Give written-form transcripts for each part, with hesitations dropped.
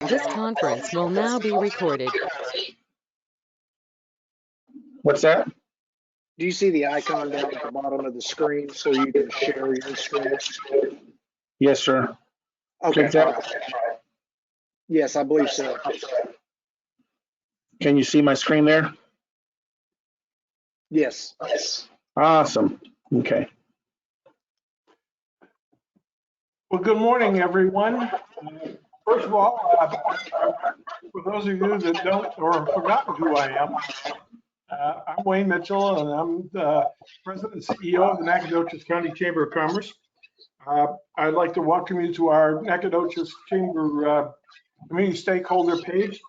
This conference will now be recorded. What's that? Do you see the icon down at the bottom of the screen so you can share your screen? Yes, sir. Okay. All right. Yes, I believe so. Can you see my screen there? Yes. Awesome. Okay. Well, good morning, everyone. First of all, for those of you that don't or have forgotten who I am, I'm Wayne Mitchell, and I'm the President and CEO of the Nacogdoches County Chamber of Commerce. I'd like to welcome you to our Nacogdoches Chamber Community Stakeholder page,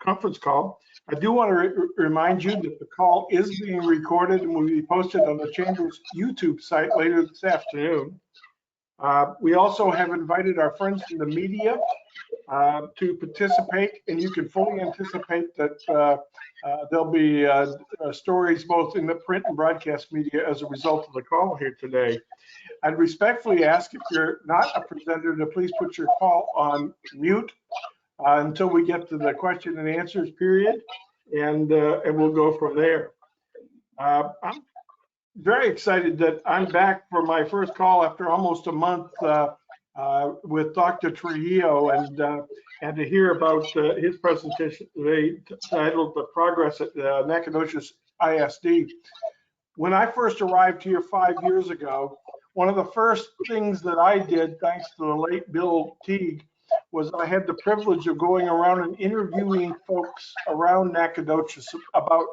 conference call. I do want to remind you that the call is being recorded and will be posted on the Chamber's YouTube site later this afternoon. We also have invited our friends in the media to participate, and you can fully anticipate that there'll be stories both in the print and broadcast media as a result of the call here today. I'd respectfully ask, if you're not a presenter, to please put your call on mute until we get to the question and answers period, and we'll go from there. I'm very excited that I'm back for my first call after almost a month with Dr. Trujillo, and to hear about his presentation today titled "The Progress at Nacogdoches ISD." When I first arrived here 5 years ago, one of the first things that I did, thanks to the late Bill Teague, was I had the privilege of going around and interviewing folks around Nacogdoches about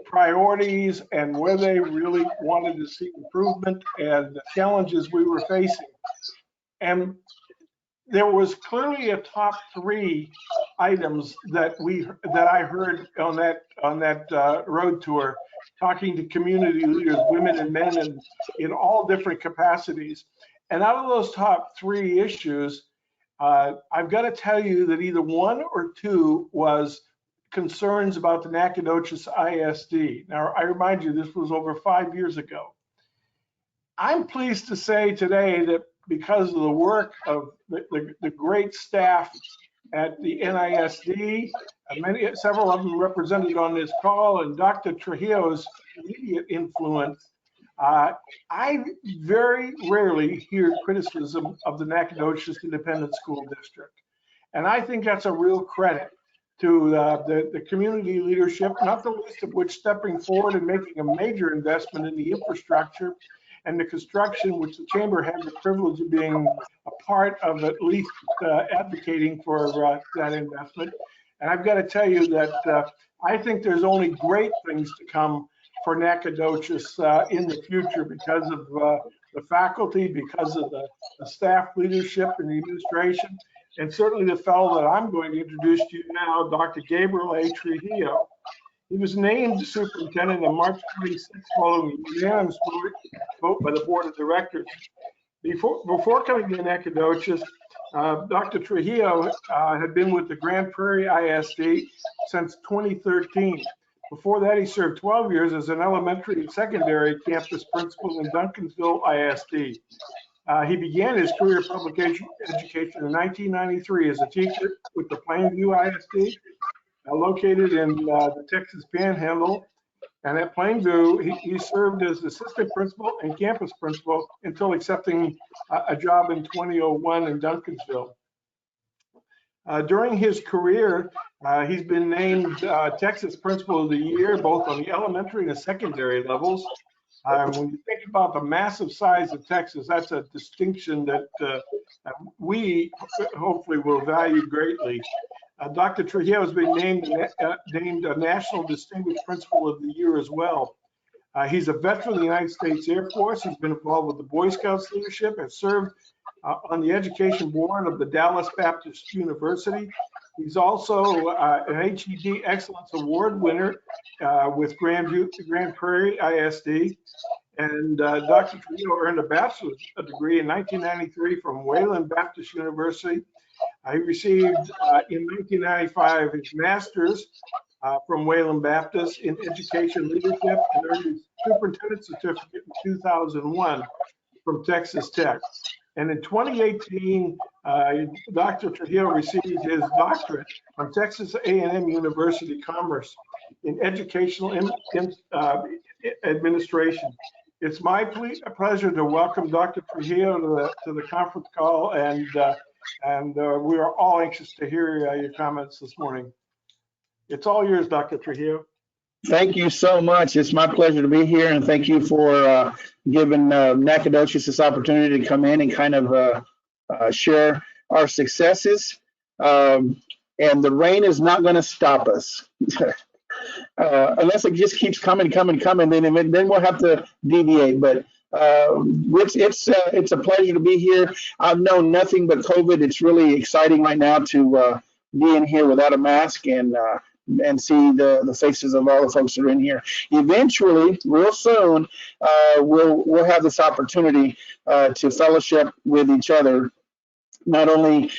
priorities and where they really wanted to see improvement and the challenges we were facing. And there was clearly a top 3 items that I heard on that road tour, talking to community leaders, women and men, and in all different capacities. And out of those top 3 issues, I've got to tell you that either 1 or 2 was concerns about the Nacogdoches ISD. Now, I remind you, this was over 5 years ago. I'm pleased to say today that because of the work of the great staff at the NISD, several of them represented on this call, and Dr. Trujillo's immediate influence, I very rarely hear criticism of the Nacogdoches Independent School District. And I think that's a real credit to the community leadership, not the least of which stepping forward and making a major investment in the infrastructure and the construction, which the Chamber had the privilege of being a part of, at least advocating for that investment. And I've got to tell you that I think there's only great things to come for Nacogdoches in the future because of the faculty, because of the staff leadership and the administration, and certainly the fellow that I'm going to introduce to you now, Dr. Gabriel A. Trujillo. He was named superintendent on March 26th following a unanimous vote by the board of directors. Before coming to Nacogdoches, Dr. Trujillo had been with the Grand Prairie ISD since 2013. Before that, he served 12 years as an elementary and secondary campus principal in Duncansville ISD. He began his career in public education in 1993 as a teacher with the Plainview ISD, located in the Texas Panhandle. And at Plainview, he served as assistant principal and campus principal until accepting a job in 2001 in Duncansville. During his career, he's been named Texas Principal of the Year, both on the elementary and the secondary levels. When you think about the massive size of Texas, that's a distinction that we hopefully will value greatly. Dr. Trujillo has been named a National Distinguished Principal of the Year as well. He's a veteran of the United States Air Force. He's been involved with the Boy Scouts leadership and served on the education board of the Dallas Baptist University. He's also an HED Excellence Award winner with Grand Prairie ISD. And Dr. Trujillo earned a bachelor's degree in 1993 from Wayland Baptist University. He received in 1995 his master's from Wayland Baptist in education leadership and earned his superintendent certificate in 2001 from Texas Tech. And in 2018, Dr. Trujillo received his doctorate from Texas A&M University Commerce in educational administration. It's my pleasure to welcome Dr. Trujillo to the conference call, and we are all anxious to hear your comments this morning. It's all yours, Dr. Trujillo. Thank you so much. It's my pleasure to be here, and thank you for giving Nacogdoches this opportunity to come in and kind of share our successes. And the rain is not going to stop us. Unless it just keeps coming, then we'll have to deviate. But it's a pleasure to be here. I've known nothing but COVID. It's really exciting right now to be in here without a mask and see the faces of all the folks that are in here. Eventually, real soon, we'll have this opportunity to fellowship with each other, not only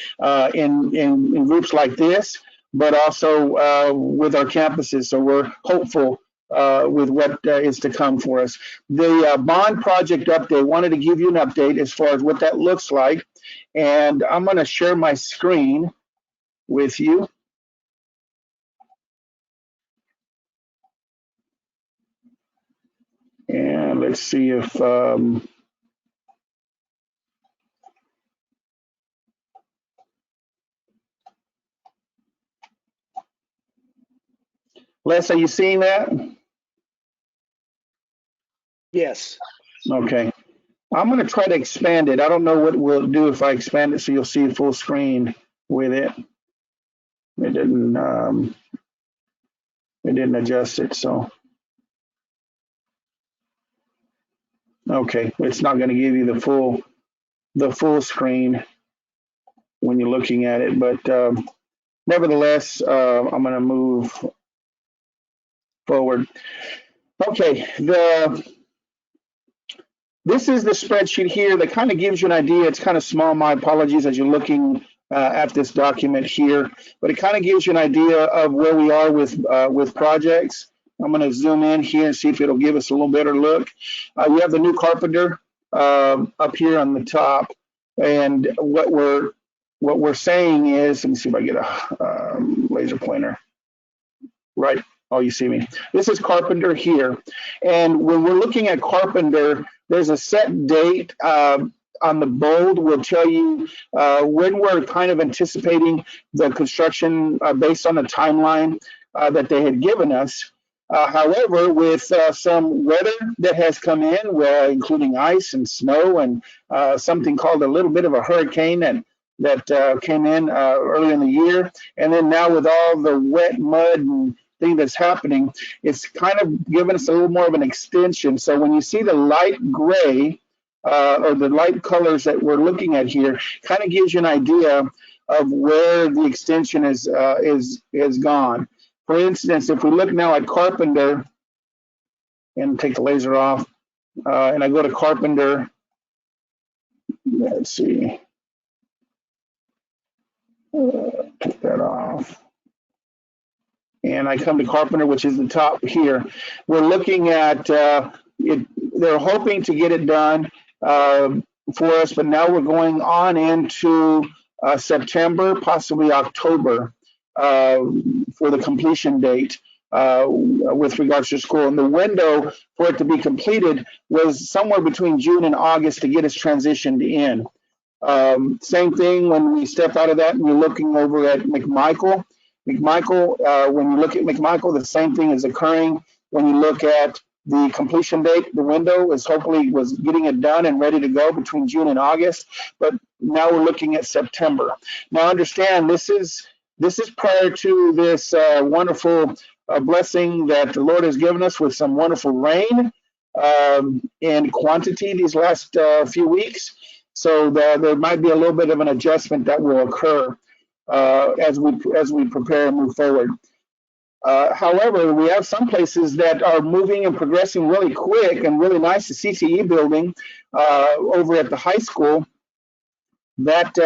in groups like this, but also with our campuses. So we're hopeful with what is to come for us. The bond project update, wanted to give you an update as far as what that looks like. And I'm going to share my screen with you. And let's see if Les, are you seeing that? Yes. Okay. I'm going to try to expand it. I don't know what we'll do if I expand it so you'll see full screen with it. It didn't adjust it, so. Okay, it's not going to give you the full screen when you're looking at it, but nevertheless, I'm going to move forward. Okay, this is the spreadsheet here that kind of gives you an idea. It's kind of small. My apologies as you're looking at this document here, but it kind of gives you an idea of where we are with projects. I'm going to zoom in here and see if it'll give us a little better look. You have the new Carpenter up here on the top, and what we're saying is, let me see if I get a laser pointer. Right. Oh, you see me. This is Carpenter here, and when we're looking at Carpenter, there's a set date on the bold will tell you when we're kind of anticipating the construction based on the timeline that they had given us. However, with some weather that has come in, including ice and snow and something called a little bit of a hurricane that came in early in the year, and then now with all the wet mud and thing that's happening, it's kind of given us a little more of an extension. So when you see the light gray or the light colors that we're looking at here, kind of gives you an idea of where the extension is gone. For instance, if we look now at Carpenter and take the laser off, and I go to Carpenter, let's see, take that off. And I come to Carpenter, which is the top here. We're looking at it. They're hoping to get it done for us, but now we're going on into September, possibly October for the completion date with regards to school. And the window for it to be completed was somewhere between June and August to get us transitioned in. Same thing when we step out of that and you're looking over at McMichael. When you look at McMichael, the same thing is occurring. When you look at the completion date, the window was getting it done and ready to go between June and August, but now we're looking at September. Now understand, this is prior to this wonderful blessing that the Lord has given us with some wonderful rain in quantity these last few weeks. So there might be a little bit of an adjustment that will occur as we prepare and move forward. However, we have some places that are moving and progressing really quick and really nice. The CTE building over at the high school, that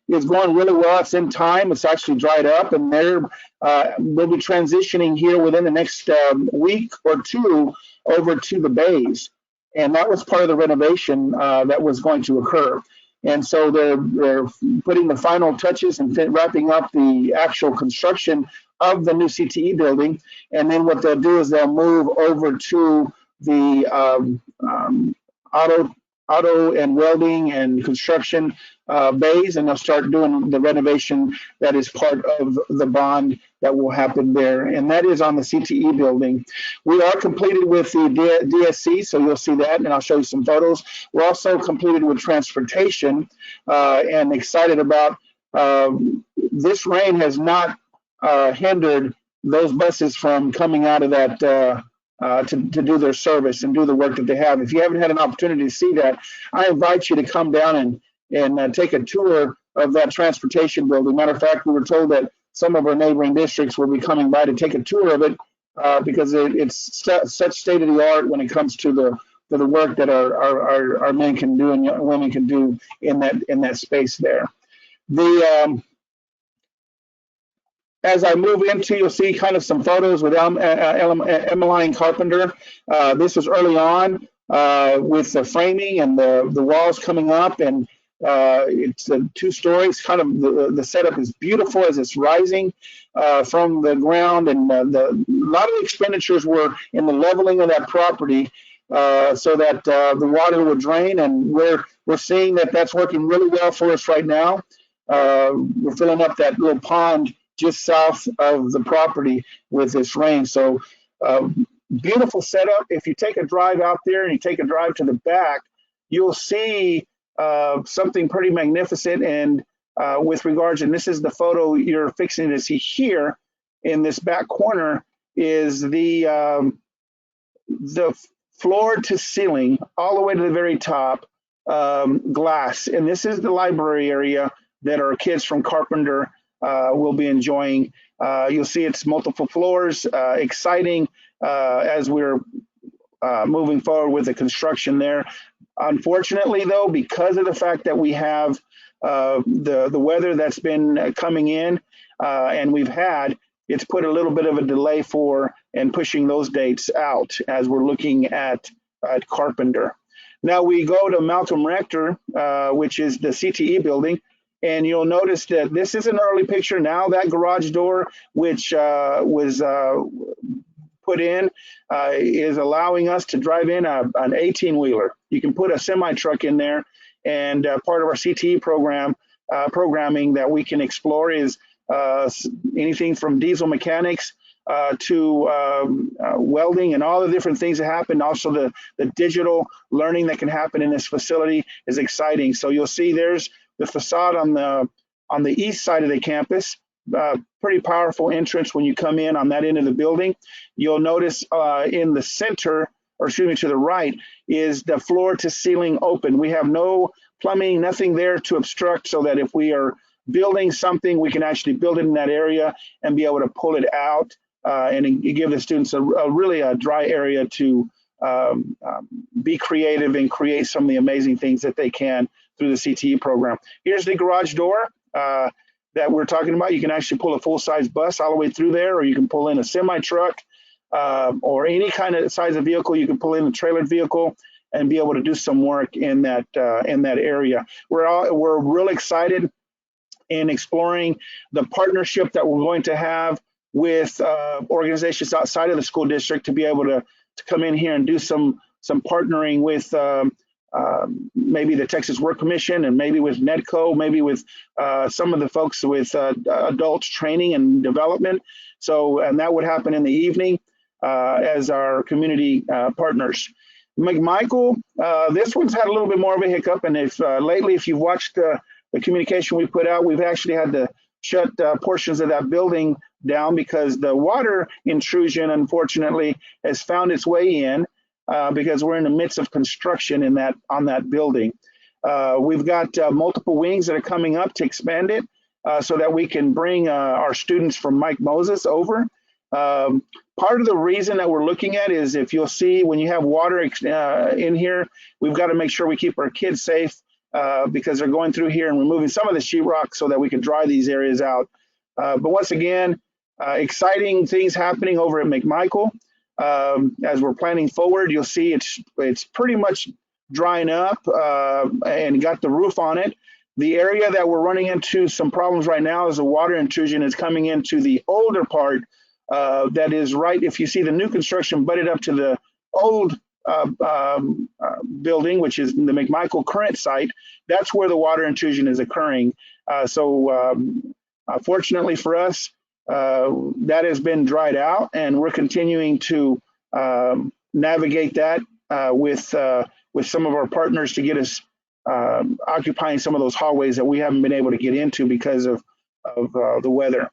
is going really well. It's in time. It's actually dried up, and they'll be transitioning here within the next week or two over to the bays. And that was part of the renovation that was going to occur. And so they're putting the final touches and wrapping up the actual construction of the new CTE building. And then what they'll do is they'll move over to the auto and welding and construction bays, and they'll start doing the renovation that is part of the bond that will happen there. And that is on the CTE building. We are completed with the DSC, so you'll see that, and I'll show you some photos. We're also completed with transportation and excited about this rain has not hindered those buses from coming out of that to do their service and do the work that they have. If you haven't had an opportunity to see that, I invite you to come down and take a tour of that transportation building. Matter of fact, we were told that some of our neighboring districts will be coming by to take a tour of it because it's such state of the art when it comes to the work that our men can do and women can do in that space there. As I move into, you'll see kind of some photos with Emmeline Carpenter. This was early on with the framing and the walls coming up, and it's 2 stories. Kind of the setup is beautiful as it's rising from the ground, and a lot of the expenditures were in the leveling of that property so that the water would drain, and we're seeing that that's working really well for us right now. We're filling up that little pond just south of the property with this rain. So beautiful setup. If you take a drive out there and you take a drive to the back, you'll see something pretty magnificent. And with regards, and this is the photo you're fixing to see here in this back corner, is the floor to ceiling all the way to the very top glass. And this is the library area that our kids from Carpenter will be enjoying. You'll see it's multiple floors, exciting as we're moving forward with the construction there. Unfortunately, though, because of the fact that we have the weather that's been coming in and it's put a little bit of a delay for and pushing those dates out as we're looking at Carpenter. Now we go to Malcolm Rector, which is the CTE building. And you'll notice that this is an early picture. Now that garage door, which was put in, is allowing us to drive in an 18-wheeler. You can put a semi-truck in there, and part of our CTE programming that we can explore is anything from diesel mechanics to welding and all the different things that happen. Also, the digital learning that can happen in this facility is exciting. So you'll see there's the facade on the east side of the campus. Pretty powerful entrance when you come in on that end of the building. You'll notice in the center, or excuse me, to the right, is the floor to ceiling open. We have no plumbing, nothing there to obstruct, so that if we are building something, we can actually build it in that area and be able to pull it out and give the students a really dry area to be creative and create some of the amazing things that they can through the CTE program. Here's the garage door that we're talking about. You can actually pull a full-size bus all the way through there, or you can pull in a semi-truck or any kind of size of vehicle. You can pull in a trailered vehicle and be able to do some work in that area. We're real excited in exploring the partnership that we're going to have with organizations outside of the school district to be able to come in here and do some partnering with maybe the Texas Work Commission, and maybe with NEDCO, maybe with some of the folks with adult training and development. So, and that would happen in the evening as our community partners. McMichael, this one's had a little bit more of a hiccup, and if lately, if you've watched the communication we put out, we've actually had to shut portions of that building down because the water intrusion, unfortunately, has found its way in. Because we're in the midst of construction on that building. We've got multiple wings that are coming up to expand it so that we can bring our students from Mike Moses over. Part of the reason that we're looking at is, if you'll see, when you have water in here, we've got to make sure we keep our kids safe because they're going through here and removing some of the sheetrock so that we can dry these areas out. But once again, exciting things happening over at McMichael. As we're planning forward, you'll see it's pretty much drying up and got the roof on it. The area that we're running into some problems right now is the water intrusion is coming into the older part that is right. If you see the new construction butted up to the old building, which is the McMichael current site, that's where the water intrusion is occurring. Fortunately for us, that has been dried out, and we're continuing to navigate that with some of our partners to get us occupying some of those hallways that we haven't been able to get into because of the weather.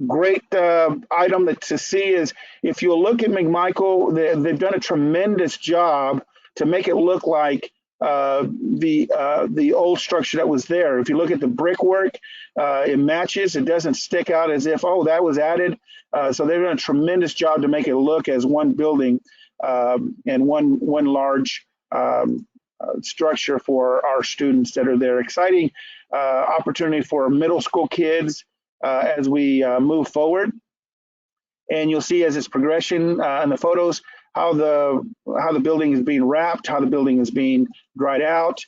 Great item to see is if you look at McMichael, they've done a tremendous job to make it look like the old structure that was there. If you look at the brickwork, it matches. It doesn't stick out as if, oh, that was added. So they've done a tremendous job to make it look as one building and one large structure for our students that are there. Exciting opportunity for middle school kids as we move forward. And you'll see as its progression in the photos, how the building is being wrapped, how the building is being dried out.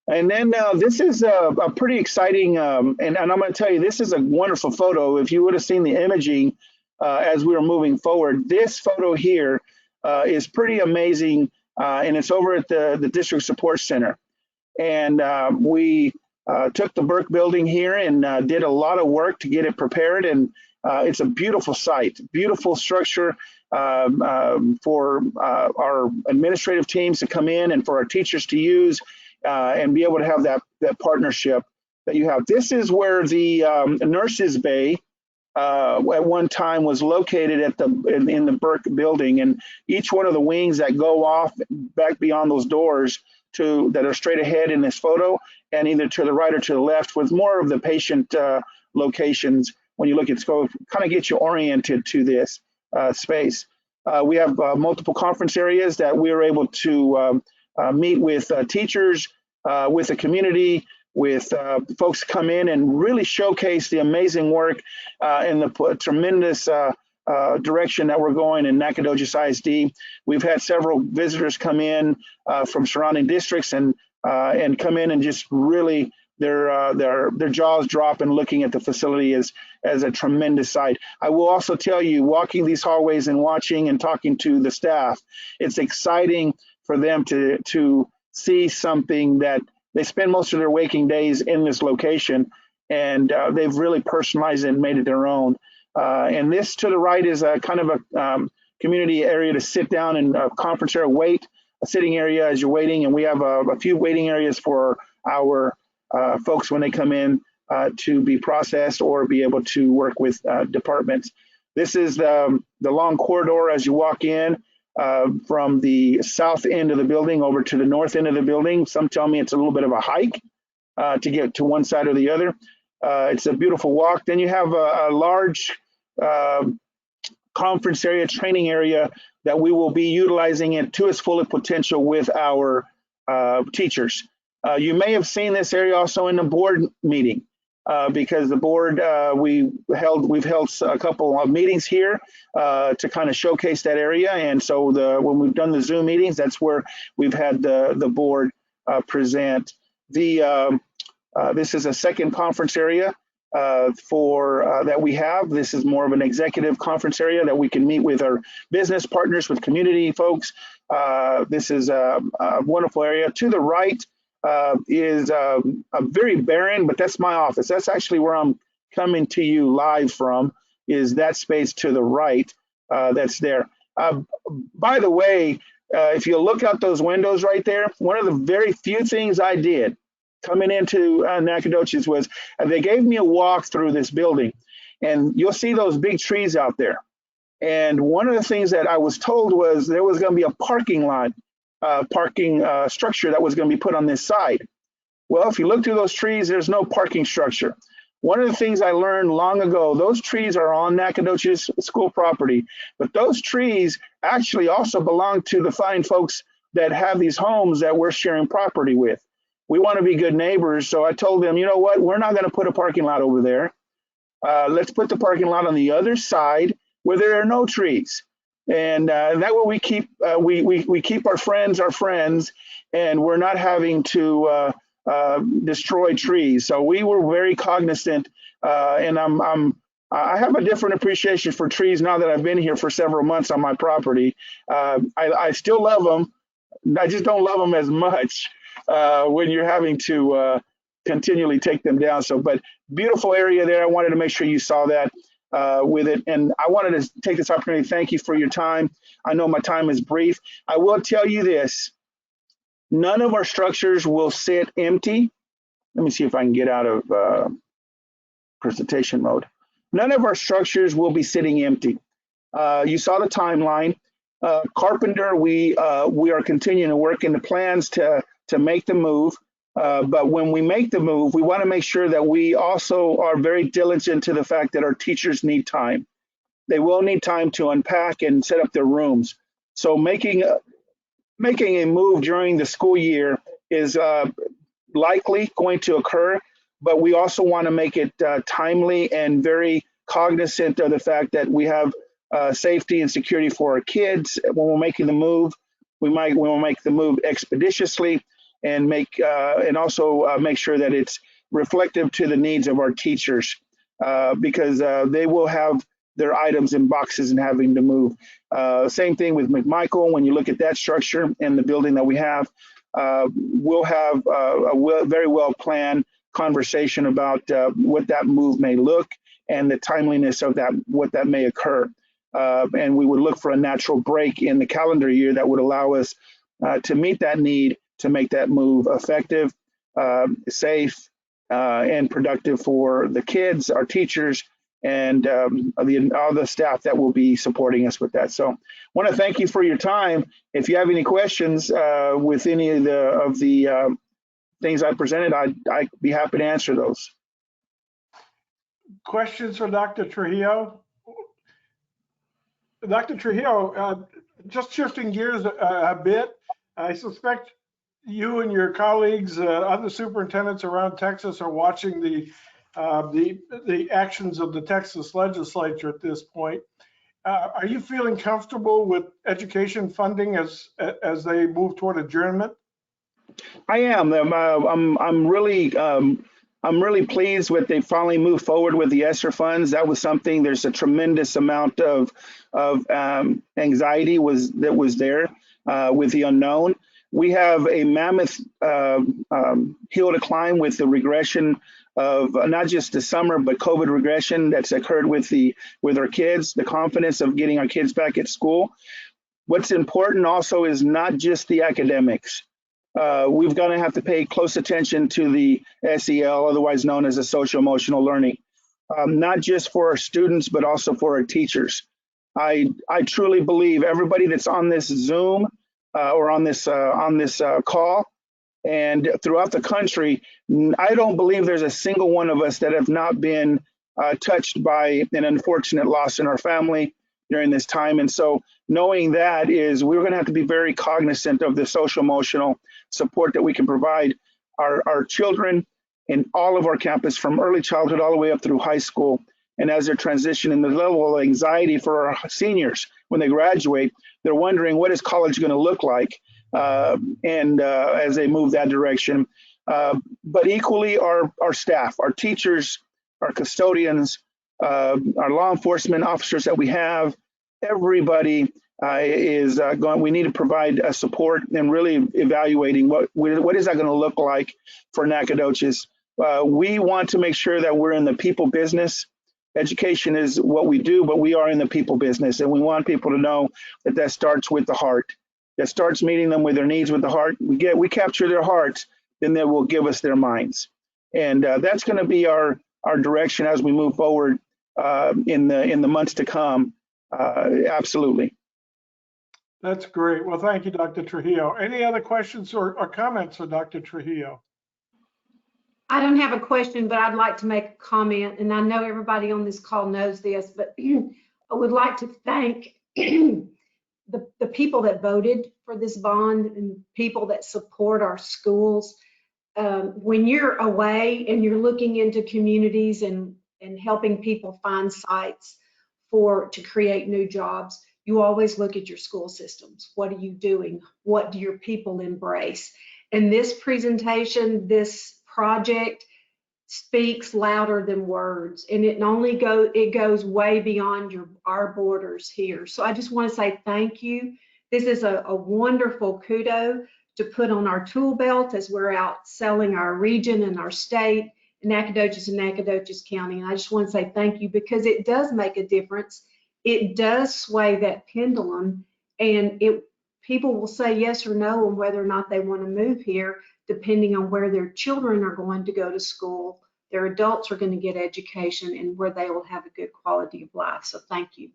And then this is a pretty exciting, and I'm going to tell you, this is a wonderful photo. If you would have seen the imaging as we were moving forward, this photo here is pretty amazing, and it's over at the District Support Center. And we took the Burke building here and did a lot of work to get it prepared, and it's a beautiful site, beautiful structure for our administrative teams to come in and for our teachers to use and be able to have that partnership that you have. This is where the nurses' bay at one time was located at in the Burke building, and each one of the wings that go off back beyond those doors that are straight ahead in this photo, and either to the right or to the left, with more of the patient locations. When you look at scope, kind of get you oriented to this space. We have multiple conference areas that we are able to meet with teachers, with the community, with folks come in and really showcase the amazing work and the tremendous direction that we're going in Nacogdoches ISD. We've had several visitors come in from surrounding districts and come in and just really their jaws drop and looking at the facility as a tremendous site. I will also tell you, walking these hallways and watching and talking to the staff, it's exciting for them to see something that they spend most of their waking days in this location, and they've really personalized it and made it their own. And this to the right is a kind of a community area to sit down and conference area, a sitting area as you're waiting. And we have a few waiting areas for our folks when they come in to be processed or be able to work with departments. This is the long corridor as you walk in from the south end of the building over to the north end of the building. Some tell me it's a little bit of a hike to get to one side or the other. It's a beautiful walk. Then you have a large conference area, training area that we will be utilizing it to its full potential with our teachers. You may have seen this area also in the board meeting because the board, we've held a couple of meetings here to kind of showcase that area. And so when we've done the Zoom meetings, that's where we've had the board present. This is a second conference area that we have. This is more of an executive conference area that we can meet with our business partners, with community folks. This is a wonderful area. To the right is a very barren, but that's my office. That's actually where I'm coming to you live from, is that space to the right that's there. By the way, if you look out those windows right there, one of the very few things I did coming into Nacogdoches was they gave me a walk through this building, and you'll see those big trees out there. And one of the things that I was told was there was going to be a parking lot, structure that was going to be put on this side. Well, if you look through those trees, there's no parking structure. One of the things I learned long ago, those trees are on Nacogdoches school property, but those trees actually also belong to the fine folks that have these homes that we're sharing property with. We want to be good neighbors, so I told them, you know what, we're not going to put a parking lot over there. Let's put the parking lot on the other side where there are no trees. And that way we keep our friends, and we're not having to destroy trees. So we were very cognizant, and I have a different appreciation for trees now that I've been here for several months on my property. I still love them. I just don't love them as much when you're having to continually take them down. So, but beautiful area there. I wanted to make sure you saw that with it. And I wanted to take this opportunity to thank you for your time. I know my time is brief. I will tell you this. None of our structures will sit empty. Let me see if I can get out of presentation mode. None of our structures will be sitting empty. You saw the timeline. Carpenter, we are continuing to work in the plans to make the move. But when we make the move, we want to make sure that we also are very diligent to the fact that our teachers need time. They will need time to unpack and set up their rooms. So making a move during the school year is likely going to occur, but we also want to make it timely and very cognizant of the fact that we have safety and security for our kids. When we're making the move, we will make the move expeditiously and also make sure that it's reflective to the needs of our teachers because they will have their items in boxes and having to move. Same thing with McMichael. When you look at that structure and the building that we have, we'll have a very well planned conversation about what that move may look and the timeliness of that, what that may occur. And we would look for a natural break in the calendar year that would allow us to meet that need, to make that move effective, safe, and productive for the kids, our teachers, and all the staff that will be supporting us with that. So I want to thank you for your time. If you have any questions with any of the things I presented, I'd be happy to answer those. Questions for Dr. Trujillo? Dr. Trujillo, just shifting gears a bit, I suspect you and your colleagues, other superintendents around Texas, are watching the actions of the Texas legislature at this point. Are you feeling comfortable with education funding as they move toward adjournment? I am. I'm really pleased with they finally moved forward with the ESSER funds. That was something. There's a tremendous amount of anxiety that was there with the unknown. We have a mammoth hill to climb with the regression of not just the summer, but COVID regression that's occurred with our kids, the confidence of getting our kids back at school. What's important also is not just the academics. We're going to have to pay close attention to the SEL, otherwise known as the social emotional learning, not just for our students, but also for our teachers. I truly believe everybody that's on this Zoom or on this call and throughout the country, I don't believe there's a single one of us that have not been touched by an unfortunate loss in our family during this time. And so knowing that is we're going to have to be very cognizant of the social emotional support that we can provide our children in all of our campus from early childhood all the way up through high school. And as they're transitioning, the level of anxiety for our seniors when they graduate, they're wondering what is college going to look like as they move that direction. But equally our staff, our teachers, our custodians, our law enforcement officers that we have, everybody is going. We need to provide support and really evaluating what is that going to look like for Nacogdoches. We want to make sure that we're in the people business. Education is what we do, but we are in the people business, and we want people to know that starts with the heart. That starts meeting them with their needs with the heart. We capture their hearts, then they will give us their minds, and that's going to be our direction as we move forward in the months to come. Absolutely. That's great. Well, thank you, Dr. Trujillo. Any other questions or comments for Dr. Trujillo? I don't have a question, but I'd like to make a comment, and I know everybody on this call knows this, but I would like to thank the people that voted for this bond and people that support our schools. When you're away and you're looking into communities and helping people find sites to create new jobs, you always look at your school systems. What are you doing? What do your people embrace? And this presentation, this project speaks louder than words, and it goes way beyond our borders here. So I just want to say thank you. This is a wonderful kudo to put on our tool belt as we're out selling our region and our state, Nacogdoches and Nacogdoches County. And I just want to say thank you, because it does make a difference. It does sway that pendulum, and people will say yes or no on whether or not they want to move here, depending on where their children are going to go to school, their adults are going to get education, and where they will have a good quality of life. So thank you.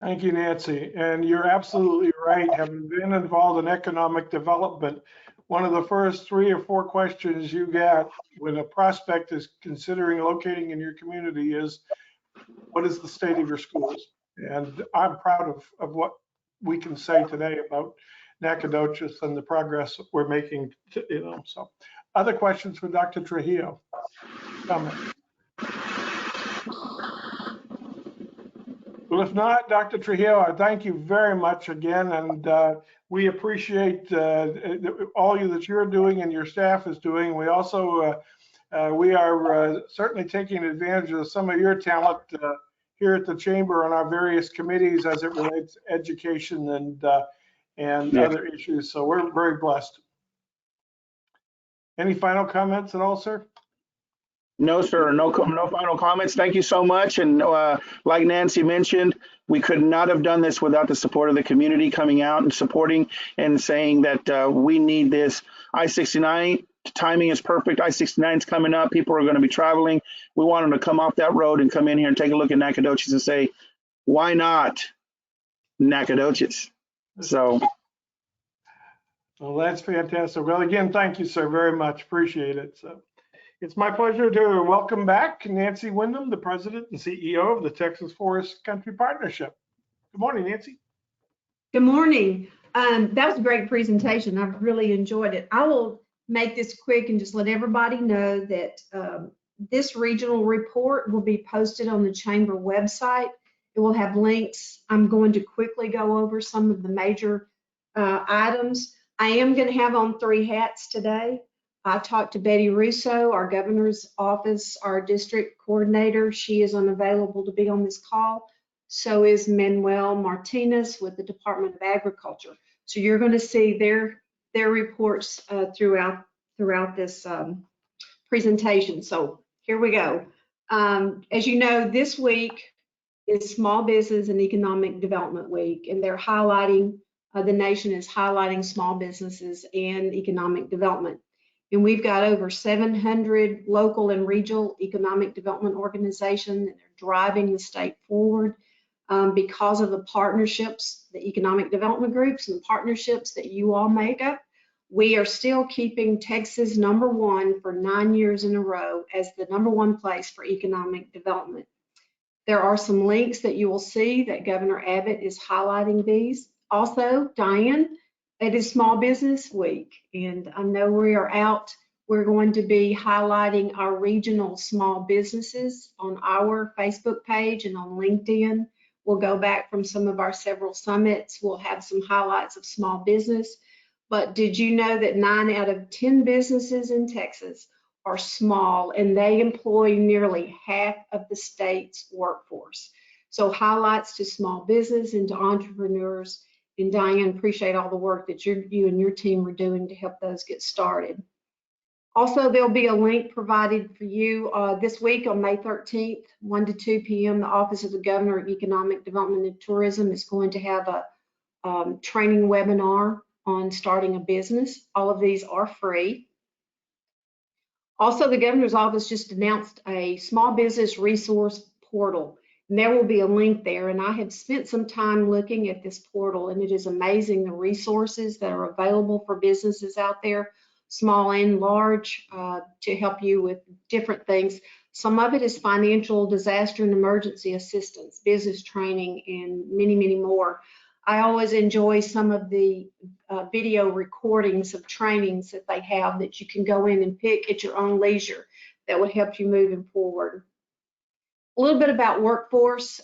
Thank you, Nancy. And you're absolutely right. Having been involved in economic development, one of the first 3 or 4 questions you get when a prospect is considering locating in your community is, what is the state of your schools? And I'm proud of what we can say today about Nacogdoches and the progress we're making, so. Other questions for Dr. Trujillo? Comment? Well, if not, Dr. Trujillo, I thank you very much again, and we appreciate all that you're doing and your staff is doing. We also, we are certainly taking advantage of some of your talent here at the Chamber on our various committees as it relates to education and other issues. So we're very blessed. Any final comments at all, sir? No, sir. No final comments. Thank you so much. And like Nancy mentioned, we could not have done this without the support of the community coming out and supporting and saying that we need this. I-69 timing is perfect. I-69 is coming up. People are going to be traveling. We want them to come off that road and come in here and take a look at Nacogdoches and say, why not Nacogdoches? So. Well, that's fantastic. Well, again, thank you, sir, very much. Appreciate it. So. It's my pleasure to welcome back Nancy Wyndham, the President and CEO of the Texas Forest Country Partnership. Good morning, Nancy. Good morning. That was a great presentation. I've really enjoyed it. I will make this quick and just let everybody know that this regional report will be posted on the Chamber website. It will have links. I'm going to quickly go over some of the major items. I am going to have on 3 hats today. I talked to Betty Russo, our governor's office, our district coordinator. She is unavailable to be on this call. So is Manuel Martinez with the Department of Agriculture. So you're going to see their reports throughout this presentation. So here we go. As you know, this week is Small Business and Economic Development Week, and they're highlighting, the nation is highlighting small businesses and economic development. And we've got over 700 local and regional economic development organizations that are driving the state forward because of the partnerships, the economic development groups and the partnerships that you all make up. We are still keeping Texas #1 for 9 years in a row as the #1 place for economic development. There are some links that you will see that Governor Abbott is highlighting these. Also, Diane, it is Small Business Week, and I know we are out. We're going to be highlighting our regional small businesses on our Facebook page and on LinkedIn. We'll go back from some of our several summits. We'll have some highlights of small business. But did you know that 9 out of 10 businesses in Texas are small, and they employ nearly half of the state's workforce? So highlights to small business and to entrepreneurs. And Diane, appreciate all the work that you and your team are doing to help those get started. Also, there'll be a link provided for you this week on May 13th, 1 to 2 p.m. The Office of the Governor of Economic Development and Tourism is going to have a training webinar on starting a business. All of these are free. Also, the Governor's Office just announced a small business resource portal. And there will be a link there, and I have spent some time looking at this portal, and it is amazing the resources that are available for businesses out there, small and large, to help you with different things. Some of it is financial disaster and emergency assistance, business training, and many, many more. I always enjoy some of the video recordings of trainings that they have that you can go in and pick at your own leisure that would help you moving forward. A little bit about workforce.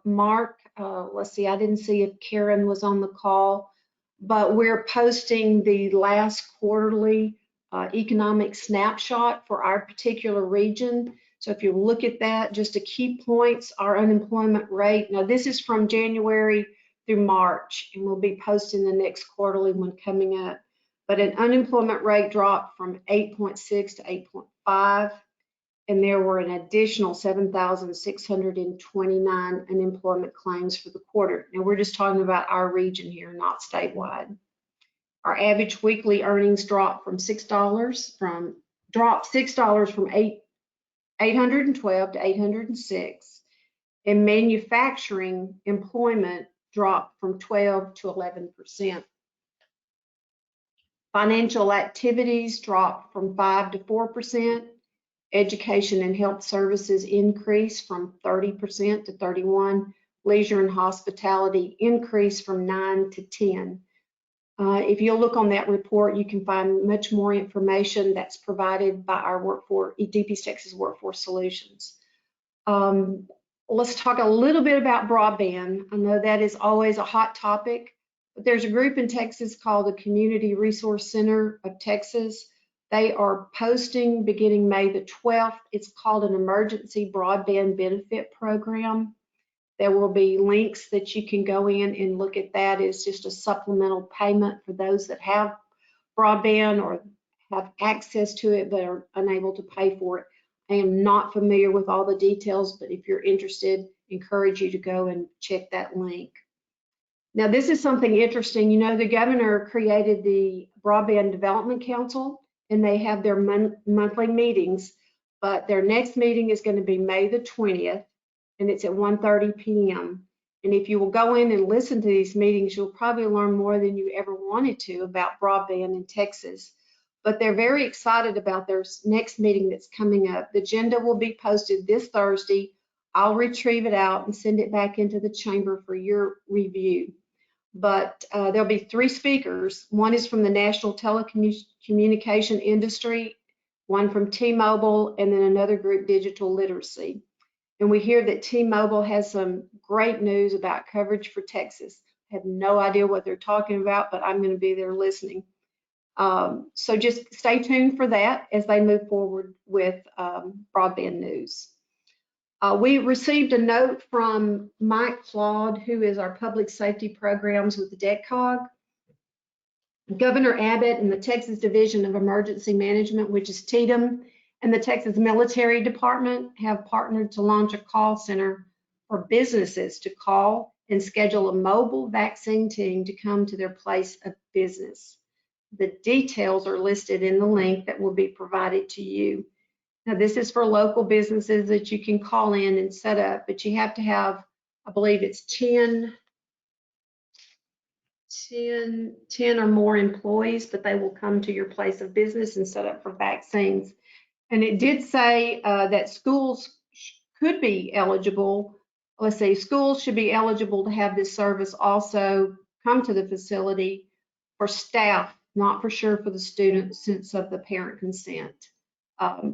Mark, let's see, I didn't see if Karen was on the call, but we're posting the last quarterly economic snapshot for our particular region. So if you look at that, just a key points, our unemployment rate. Now this is from January through March, and we'll be posting the next quarterly one coming up. But an unemployment rate dropped from 8.6 to 8.5. And there were an additional 7,629 unemployment claims for the quarter. Now we're just talking about our region here, not statewide. Our average weekly earnings dropped from $6 from 812 to 806. And manufacturing employment dropped from 12 to 11%. Financial activities dropped from 5 to 4%. Education and health services increased from 30% to 31%. Leisure and hospitality increased from 9 to 10. If you look on that report, you can find much more information that's provided by our workforce, DPS Texas Workforce Solutions. Let's talk a little bit about broadband. I know that is always a hot topic, but there's a group in Texas called the Community Resource Center of Texas. They are posting beginning May the 12th. It's called an Emergency Broadband Benefit Program. There will be links that you can go in and look at that. It's just a supplemental payment for those that have broadband or have access to it but are unable to pay for it. I am not familiar with all the details, but if you're interested, encourage you to go and check that link. Now, this is something interesting. You know, the governor created the Broadband Development Council, and they have their monthly meetings, but their next meeting is going to be May the 20th, and it's at 1:30 p.m. And if you will go in and listen to these meetings, you'll probably learn more than you ever wanted to about broadband in Texas. But they're very excited about their next meeting that's coming up. The agenda will be posted this Thursday. I'll retrieve it out and send it back into the chamber for your review. But there'll be 3 speakers. One is from the national telecommunication industry, one from T-Mobile, and then another group, Digital Literacy. And we hear that T-Mobile has some great news about coverage for Texas. I have no idea what they're talking about, but I'm going to be there listening. So just stay tuned for that as they move forward with broadband news. We received a note from Mike Claude, who is our public safety programs with the DECCOG. Governor Abbott and the Texas Division of Emergency Management, which is TDEM, and the Texas Military Department have partnered to launch a call center for businesses to call and schedule a mobile vaccine team to come to their place of business. The details are listed in the link that will be provided to you. Now, this is for local businesses that you can call in and set up, but you have to have, I believe it's 10 or more employees, but they will come to your place of business and set up for vaccines. And it did say that schools could be eligible. Let's say schools should be eligible to have this service also come to the facility for staff, not for sure for the students since of the parent consent.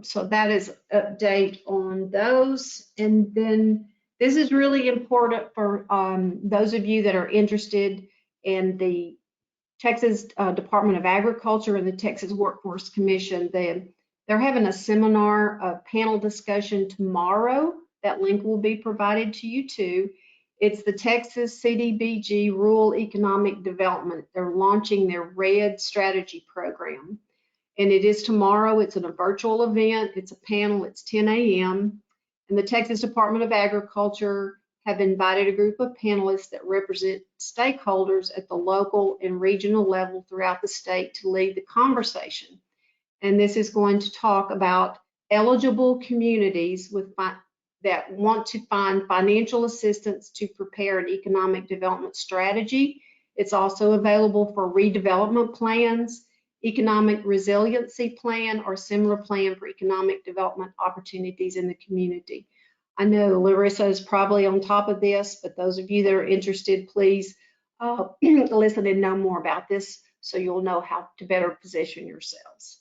So that is update on those. And then this is really important for those of you that are interested in the Texas Department of Agriculture and the Texas Workforce Commission. They're having a seminar, a panel discussion tomorrow. That link will be provided to you too. It's the Texas CDBG Rural Economic Development. They're launching their RED strategy program. And it is tomorrow. It's a virtual event. It's a panel. It's 10 a.m. And the Texas Department of Agriculture have invited a group of panelists that represent stakeholders at the local and regional level throughout the state to lead the conversation. And this is going to talk about eligible communities that want to find financial assistance to prepare an economic development strategy. It's also available for redevelopment plans, economic resiliency plan, or similar plan for economic development opportunities in the community. I know Larissa is probably on top of this, but those of you that are interested, please listen and know more about this so you'll know how to better position yourselves.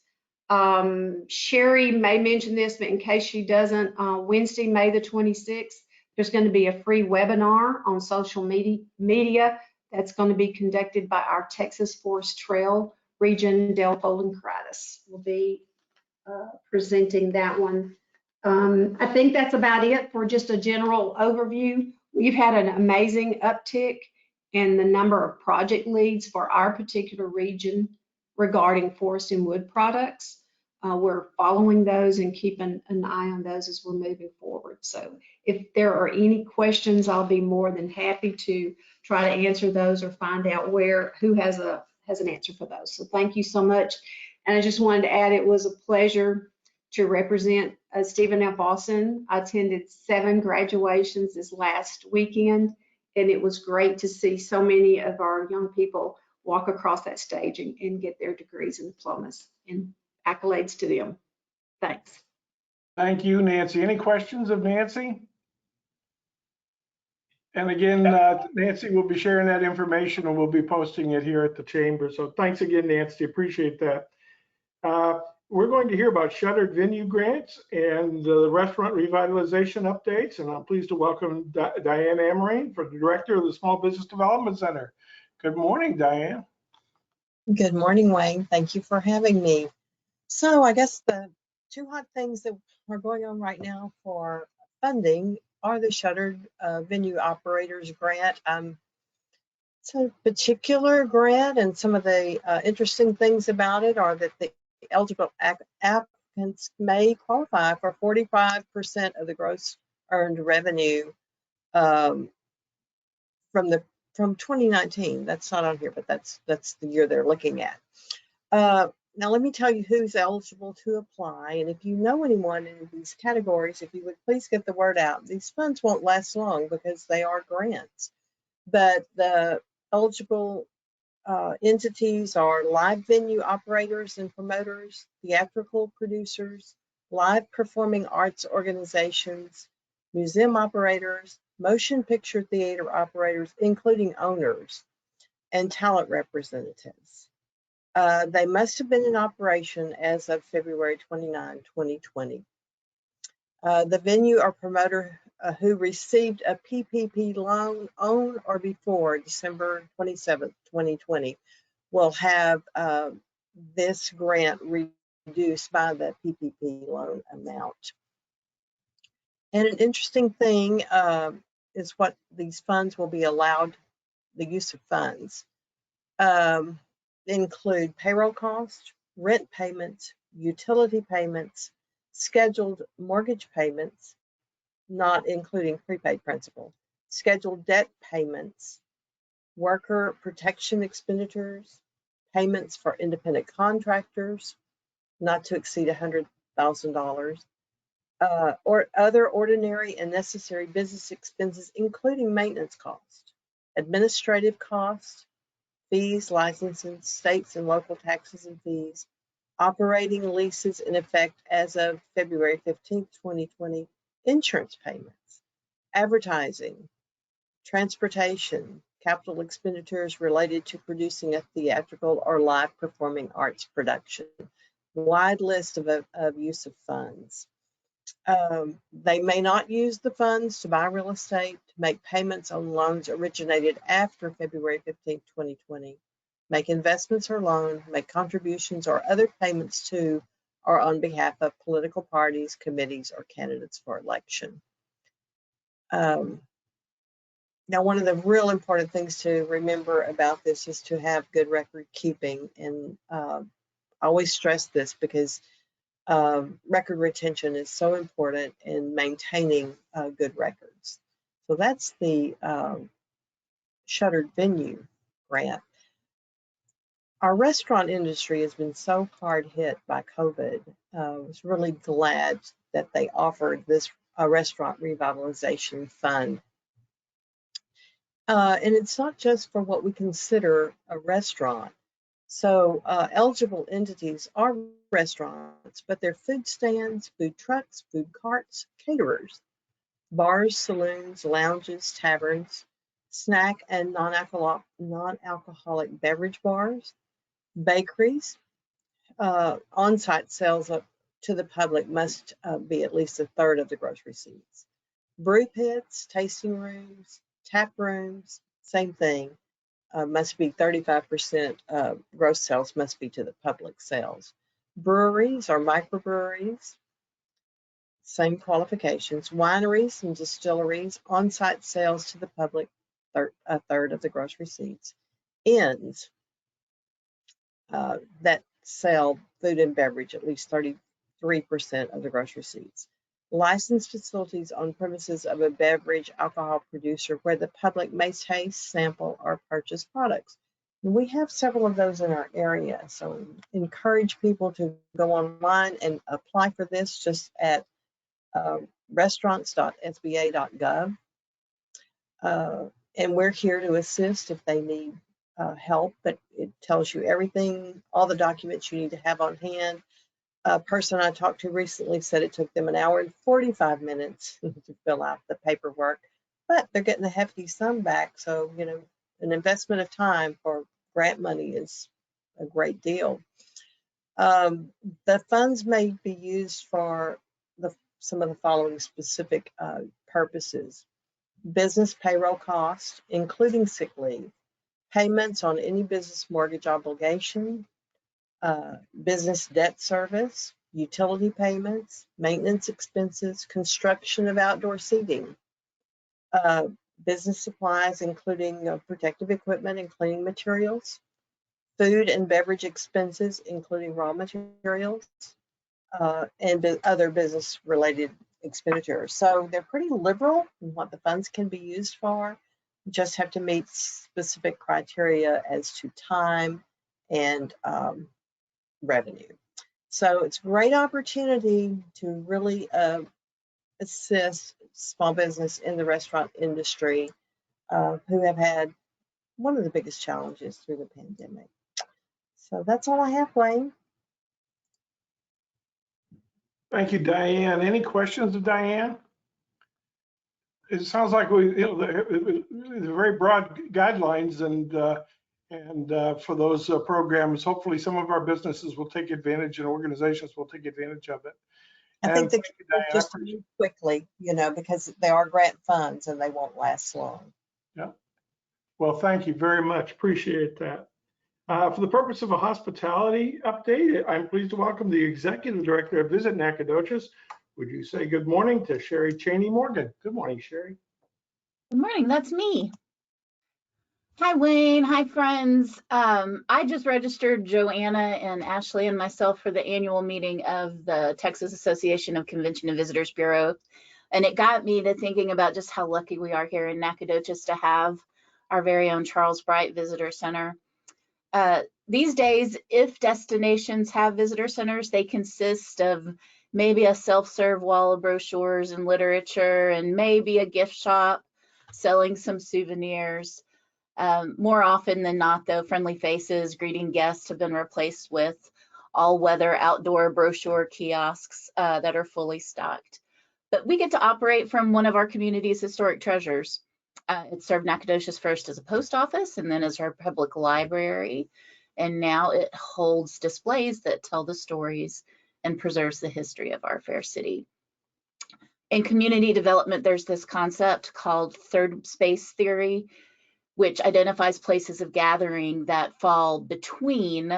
Sherry may mention this, but in case she doesn't, Wednesday, May the 26th, there's going to be a free webinar on social media that's going to be conducted by our Texas Forest Trail Region. Dale Foldenkratis will be presenting that one. I think that's about it for just a general overview. We've had an amazing uptick in the number of project leads for our particular region regarding forest and wood products. We're following those and keeping an eye on those as we're moving forward. So if there are any questions, I'll be more than happy to try to answer those or find out who has an answer for those. So thank you so much. And I just wanted to add, it was a pleasure to represent Stephen F. Austin. I attended 7 graduations this last weekend, and it was great to see so many of our young people walk across that stage and get their degrees and diplomas, and accolades to them. Thanks. Thank you, Nancy. Any questions of Nancy? And again, Nancy will be sharing that information and we'll be posting it here at the chamber. So thanks again, Nancy. Appreciate that. We're going to hear about shuttered venue grants and the restaurant revitalization updates. And I'm pleased to welcome Diane Amarine, for the Director of the Small Business Development Center. Good morning, Diane. Good morning, Wayne. Thank you for having me. So I guess the 2 hot things that are going on right now for funding are the shuttered venue operators grant. It's a particular grant, and some of the interesting things about it are that the eligible applicants may qualify for 45% of the gross earned revenue from 2019. That's not on here, but that's the year they're looking at. Now let me tell you who's eligible to apply, and if you know anyone in these categories, if you would please get the word out. These funds won't last long because they are grants, but the eligible entities are live venue operators and promoters, theatrical producers, live performing arts organizations, museum operators, motion picture theater operators, including owners, and talent representatives. They must have been in operation as of February 29, 2020. The venue or promoter who received a PPP loan on or before December 27, 2020 will have this grant reduced by the PPP loan amount. And an interesting thing is what these funds will be allowed, the use of funds. Include payroll costs, rent payments, utility payments, scheduled mortgage payments, not including prepaid principal, scheduled debt payments, worker protection expenditures, payments for independent contractors, not to exceed $100,000, or other ordinary and necessary business expenses, including maintenance costs, administrative costs, fees, licenses, states and local taxes and fees, operating leases in effect as of February 15, 2020, insurance payments, advertising, transportation, capital expenditures related to producing a theatrical or live performing arts production. Wide list of use of funds. They may not use the funds to buy real estate, to make payments on loans originated after February 15, 2020, make investments or loan, make contributions or other payments to or on behalf of political parties, committees, or candidates for election. Now, one of the real important things to remember about this is to have good record keeping, and I always stress this because record retention is so important in maintaining good records. So that's the shuttered venue grant. Our restaurant industry has been so hard hit by COVID. I was really glad that they offered this restaurant revitalization fund. And it's not just for what we consider a restaurant. So eligible entities are restaurants, but they're food stands, food trucks, food carts, caterers, bars, saloons, lounges, taverns, snack and non-alcoholic beverage bars, bakeries, On-site sales to the public must be at least a third of the gross receipts. Brew pits, tasting rooms, tap rooms, same thing, must be 35% gross sales must be to the public sales. Breweries or microbreweries, same qualifications. Wineries and distilleries, on-site sales to the public, a third of the gross receipts. Inns that sell food and beverage, at least 33% of the gross receipts. Licensed facilities on premises of a beverage alcohol producer where the public may taste, sample, or purchase products. And we have several of those in our area, so encourage people to go online and apply for this just at restaurants.sba.gov. And we're here to assist if they need help, but it tells you everything, all the documents you need to have on hand. A person I talked to recently said it took them 1 hour and 45 minutes to fill out the paperwork, but they're getting a hefty sum back. So, you know, an investment of time for grant money is a great deal. The funds may be used for some of the following specific purposes: business payroll costs, including sick leave, payments on any business mortgage obligation, business debt service, utility payments, maintenance expenses, construction of outdoor seating, business supplies, including protective equipment and cleaning materials, food and beverage expenses, including raw materials, and other business-related expenditures. So they're pretty liberal in what the funds can be used for. You just have to meet specific criteria as to time and revenue. So it's a great opportunity to really assist small business in the restaurant industry who have had one of the biggest challenges through the pandemic. So that's all I have, Wayne. Thank you, Diane. Any questions of Diane? It sounds like the very broad guidelines, and for those programs, hopefully some of our businesses will take advantage and organizations will take advantage of it. I think the key is just to move quickly, you know, because they are grant funds and they won't last long. Yeah. Well, thank you very much. Appreciate that. For the purpose of a hospitality update, I'm pleased to welcome the Executive Director of Visit Nacogdoches. Would you say good morning to Sherry Cheney Morgan? Good morning, Sherry. Good morning, that's me. Hi, Wayne. Hi, friends. I just registered Joanna and Ashley and myself for the annual meeting of the Texas Association of Convention and Visitors Bureau. And it got me to thinking about just how lucky we are here in Nacogdoches to have our very own Charles Bright Visitor Center. These days, if destinations have visitor centers, they consist of maybe a self-serve wall of brochures and literature, and maybe a gift shop selling some souvenirs. More often than not, though, friendly faces greeting guests have been replaced with all-weather outdoor brochure kiosks that are fully stocked. But we get to operate from one of our community's historic treasures. It served Nacogdoches first as a post office and then as our public library. And now it holds displays that tell the stories and preserves the history of our fair city. In community development, there's this concept called third space theory, which identifies places of gathering that fall between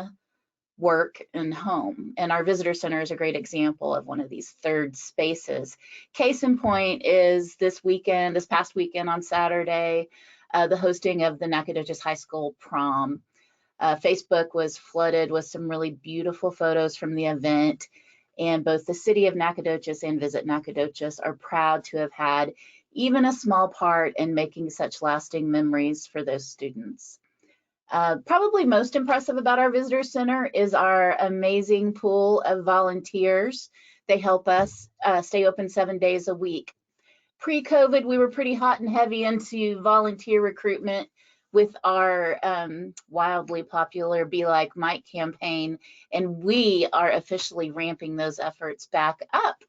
work and home. And our visitor center is a great example of one of these third spaces. Case in point is this past weekend on Saturday, the hosting of the Nacogdoches High School prom. Facebook was flooded with some really beautiful photos from the event, and both the city of Nacogdoches and Visit Nacogdoches are proud to have had even a small part in making such lasting memories for those students. Probably most impressive about our visitor center is our amazing pool of volunteers. They help us stay open 7 days a week. Pre-COVID, we were pretty hot and heavy into volunteer recruitment with our wildly popular Be Like Mike campaign, and we are officially ramping those efforts back up.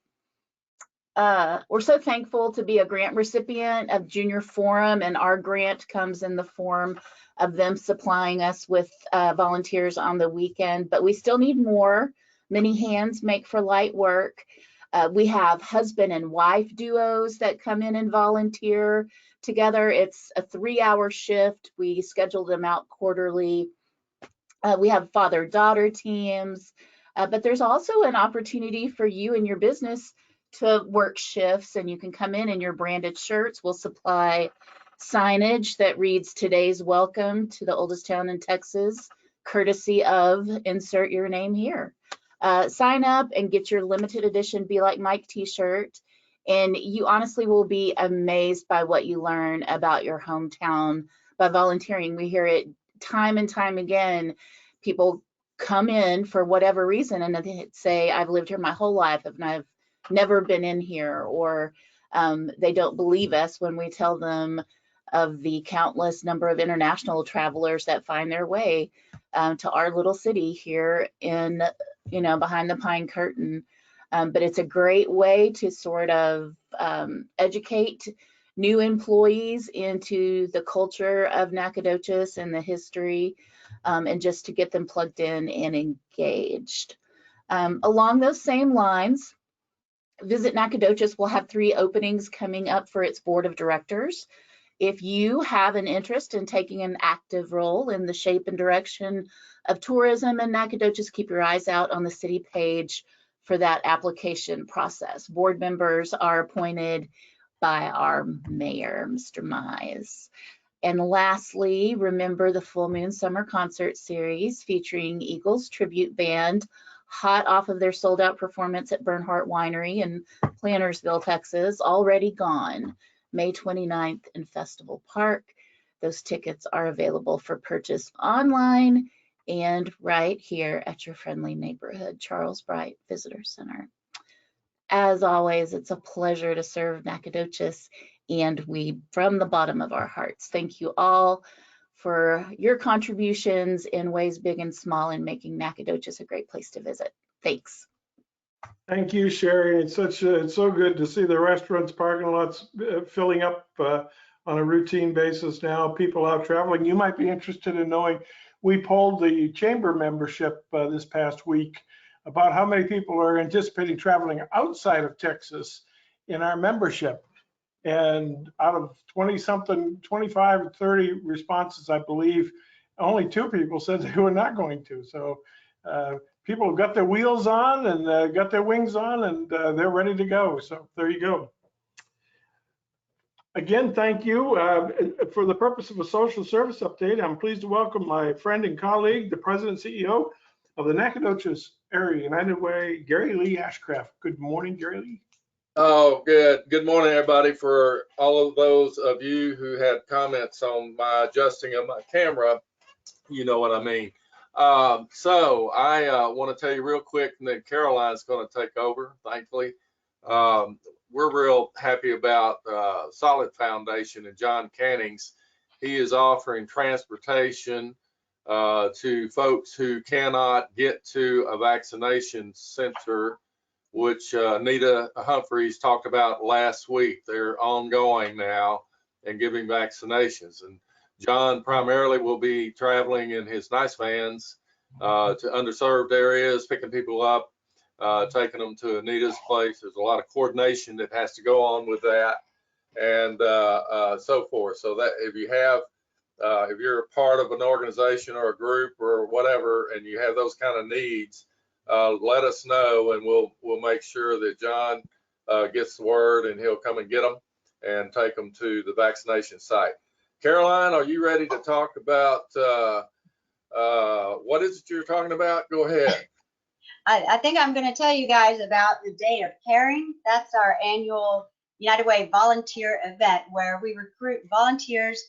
we're so thankful to be a grant recipient of Junior Forum, and our grant comes in the form of them supplying us with volunteers on the weekend, but we still need more. Many hands make for light work. We have husband and wife duos that come in and volunteer together. It's a 3-hour shift. We schedule them out quarterly. We have father-daughter teams, but there's also an opportunity for you and your business to work shifts, and you can come in your branded shirts. We'll supply signage that reads "Today's welcome to the oldest town in Texas," courtesy of insert your name here. Sign up and get your limited edition Be Like Mike t-shirt, and you honestly will be amazed by what you learn about your hometown by volunteering. We hear it time and time again. People come in for whatever reason and they say, I've lived here my whole life and I've never been in here, or they don't believe us when we tell them of the countless number of international travelers that find their way to our little city here in, behind the pine curtain. But it's a great way to sort of educate new employees into the culture of Nacogdoches and the history, and just to get them plugged in and engaged. Along those same lines, Visit Nacogdoches will have 3 openings coming up for its board of directors. If you have an interest in taking an active role in the shape and direction of tourism in Nacogdoches, keep your eyes out on the city page for that application process. Board members are appointed by our mayor, Mr. Mize. And lastly, remember the Full Moon Summer Concert Series featuring Eagles Tribute Band, hot off of their sold-out performance at Bernhardt Winery in Plantersville, Texas, already gone, May 29th in Festival Park. Those tickets are available for purchase online and right here at your friendly neighborhood Charles Bright Visitor Center. As always, it's a pleasure to serve Nacogdoches, and we, from the bottom of our hearts, thank you all for your contributions in ways big and small in making Nacogdoches a great place to visit. Thanks. Thank you, Sherry. It's so good to see the restaurants, parking lots filling up on a routine basis now, people out traveling. You might be interested in knowing, we polled the chamber membership this past week about how many people are anticipating traveling outside of Texas in our membership. And out of 20-something, 25 or 30 responses, I believe, only 2 people said they were not going to. So people got their wheels on and got their wings on, and they're ready to go. So there you go. Again, thank you. For the purpose of a social service update, I'm pleased to welcome my friend and colleague, the President and CEO of the Nacogdoches Area United Way, Gary Lee Ashcraft. Good morning, Gary Lee. Oh, good. Good morning, everybody. For all of those of you who had comments on my adjusting of my camera, you know what I mean. So I want to tell you real quick, and then Caroline's going to take over, thankfully. We're real happy about Solid Foundation and John Cannings. He is offering transportation to folks who cannot get to a vaccination center, which Nita Humphreys talked about last week. They're ongoing now and giving vaccinations. And John primarily will be traveling in his nice vans to underserved areas, picking people up, taking them to Anita's place. There's a lot of coordination that has to go on with that, and so forth. So that if you have, if you're a part of an organization or a group or whatever, and you have those kind of needs, let us know, and we'll make sure that John gets the word, and he'll come and get them and take them to the vaccination site. Caroline, are you ready to talk about what is it you're talking about? Go ahead. I think I'm going to tell you guys about the Day of Caring. That's our annual United Way volunteer event where we recruit volunteers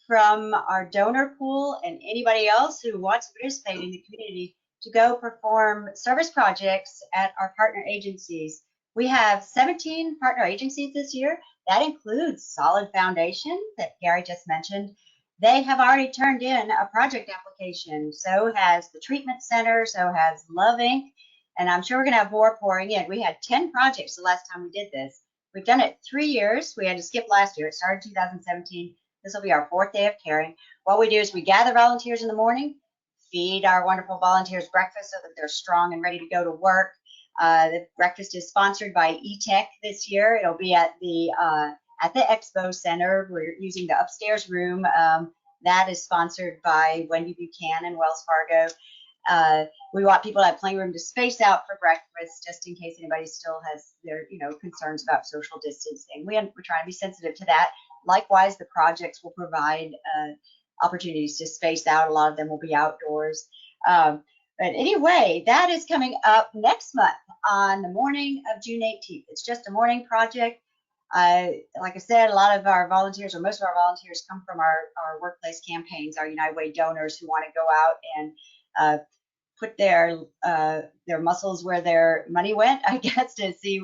from our donor pool and anybody else who wants to participate in the community to go perform service projects at our partner agencies. We have 17 partner agencies this year. That includes Solid Foundation that Gary just mentioned. They have already turned in a project application. So has the treatment center, so has Love Inc. And I'm sure we're going to have more pouring in. We had 10 projects the last time we did this. We've done it 3 years. We had to skip last year. It started 2017. This will be our 4th day of caring. What we do is we gather volunteers in the morning, feed our wonderful volunteers breakfast so that they're strong and ready to go to work. The breakfast is sponsored by eTech this year. It'll be at the Expo Center. We're using the upstairs room. That is sponsored by Wendy Buchanan, Wells Fargo. We want people to have plenty of room to space out for breakfast, just in case anybody still has their, concerns about social distancing. We're trying to be sensitive to that. Likewise, the projects will provide opportunities to space out. A lot of them will be outdoors. But anyway, that is coming up next month on the morning of June 18th. It's just a morning project. Like I said, a lot of our volunteers, or most of our volunteers, come from our workplace campaigns, our United Way donors who want to go out and put their muscles where their money went, I guess, to see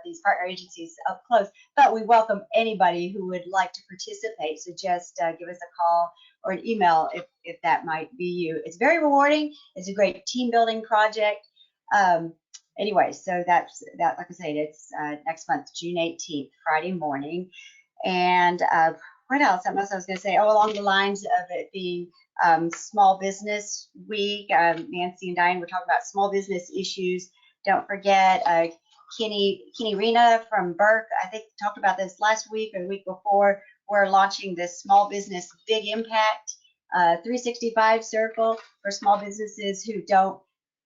these partner agencies up close. But we welcome anybody who would like to participate. So just give us a call or an email if that might be you. It's very rewarding. It's a great team building project. Anyway, so that's that. Like I said, it's next month, June 18th, Friday morning. And what else? Something else I was going to say. Oh, along the lines of it being Small Business Week, Nancy and Diane were talking about small business issues. Don't forget Kenny Rena from Burke, I think, talked about this last week or the week before. We're launching this Small Business Big Impact 365 circle for small businesses who don't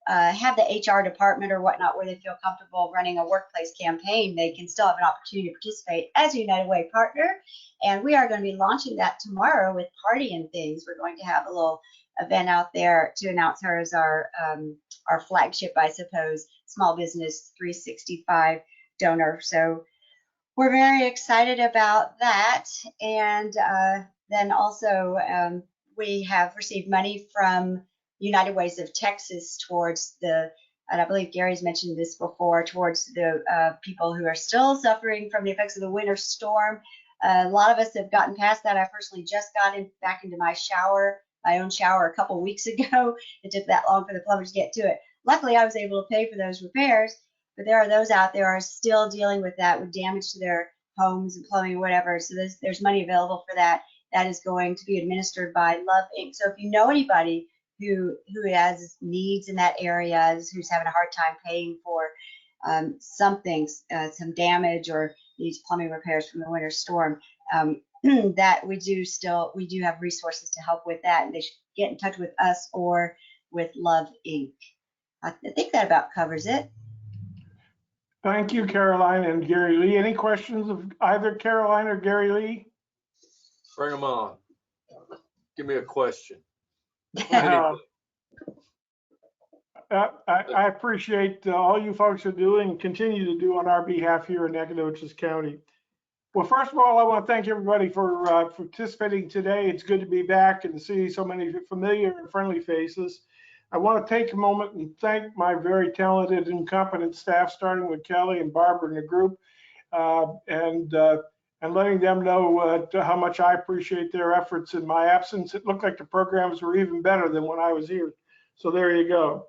have the HR department or whatnot where they feel comfortable running a workplace campaign. They can still have an opportunity to participate as a United Way partner. And we are going to be launching that tomorrow with party and things. We're going to have a little event out there to announce her as our flagship, I suppose, Small Business 365 donor. So we're very excited about that. And then also we have received money from United Ways of Texas towards and I believe Gary's mentioned this before, towards the people who are still suffering from the effects of the winter storm. A lot of us have gotten past that. I personally just got back into my own shower a couple weeks ago. It took that long for the plumbers to get to it. Luckily, I was able to pay for those repairs, but there are those out there who are still dealing with that, with damage to their homes and plumbing or whatever. So there's money available for that. That is going to be administered by Love Inc. So if you know anybody who has needs in that area, who's having a hard time paying for something, some damage, or needs plumbing repairs from the winter storm, that we do have resources to help with that, and they should get in touch with us or with Love Inc. I think that about covers it. Thank you, Caroline and Gary Lee. Any questions of either Caroline or Gary Lee? Bring them on. Give me a question. I appreciate all you folks are doing and continue to do on our behalf here in Nacogdoches County. Well, first of all, I want to thank everybody for participating today. It's good to be back and to see so many familiar and friendly faces. I want to take a moment and thank my very talented and competent staff, starting with Kelly and Barbara and the group, and letting them know how much I appreciate their efforts in my absence. It looked like the programs were even better than when I was here. So there you go.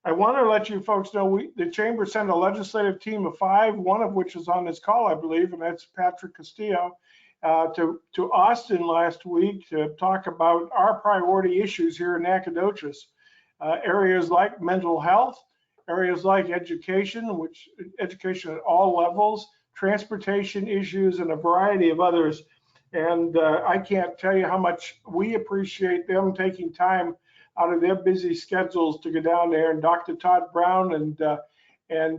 I want to let you folks know the Chamber sent a legislative team of 5, one of which is on this call, I believe, and that's Patrick Castillo, to Austin last week to talk about our priority issues here in Nacogdoches. Areas like mental health, areas like education at all levels, transportation issues, and a variety of others. And I can't tell you how much we appreciate them taking time out of their busy schedules to go down there. And Dr. Todd Brown and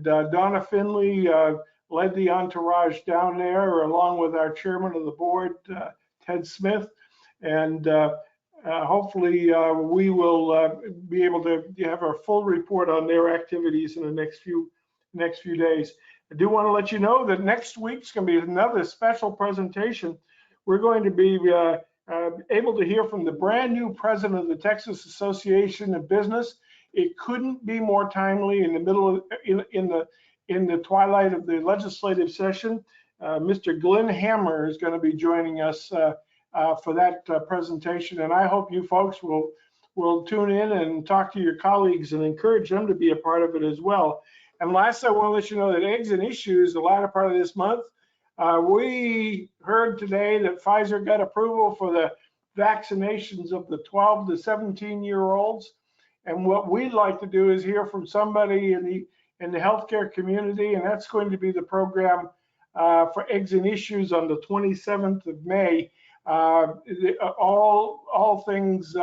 Donna Finley led the entourage down there, along with our chairman of the board, Ted Smith. And hopefully we will be able to have a full report on their activities in the next few days. I do want to let you know that next week's going to be another special presentation. We're going to be able to hear from the brand new president of the Texas Association of Business. It couldn't be more timely in the middle of, in the twilight of the legislative session. Mr. Glenn Hammer is going to be joining us for that presentation, and I hope you folks will tune in and talk to your colleagues and encourage them to be a part of it as well. And last, I want to let you know that Eggs and Issues, the latter part of this month, we heard today that Pfizer got approval for the vaccinations of the 12 to 17-year-olds. And what we'd like to do is hear from somebody in the healthcare community, and that's going to be the program for Eggs and Issues on the 27th of May. All things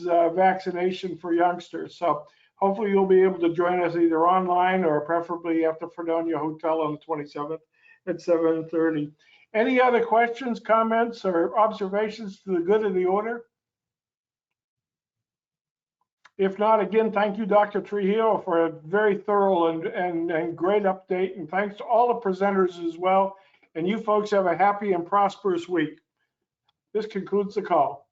vaccination for youngsters. So hopefully you'll be able to join us either online or preferably at the Fredonia Hotel on the 27th at 7:30. Any other questions, comments, or observations to the good of the order? If not, again, thank you, Dr. Trujillo, for a very thorough and great update. And thanks to all the presenters as well. And you folks have a happy and prosperous week. This concludes the call.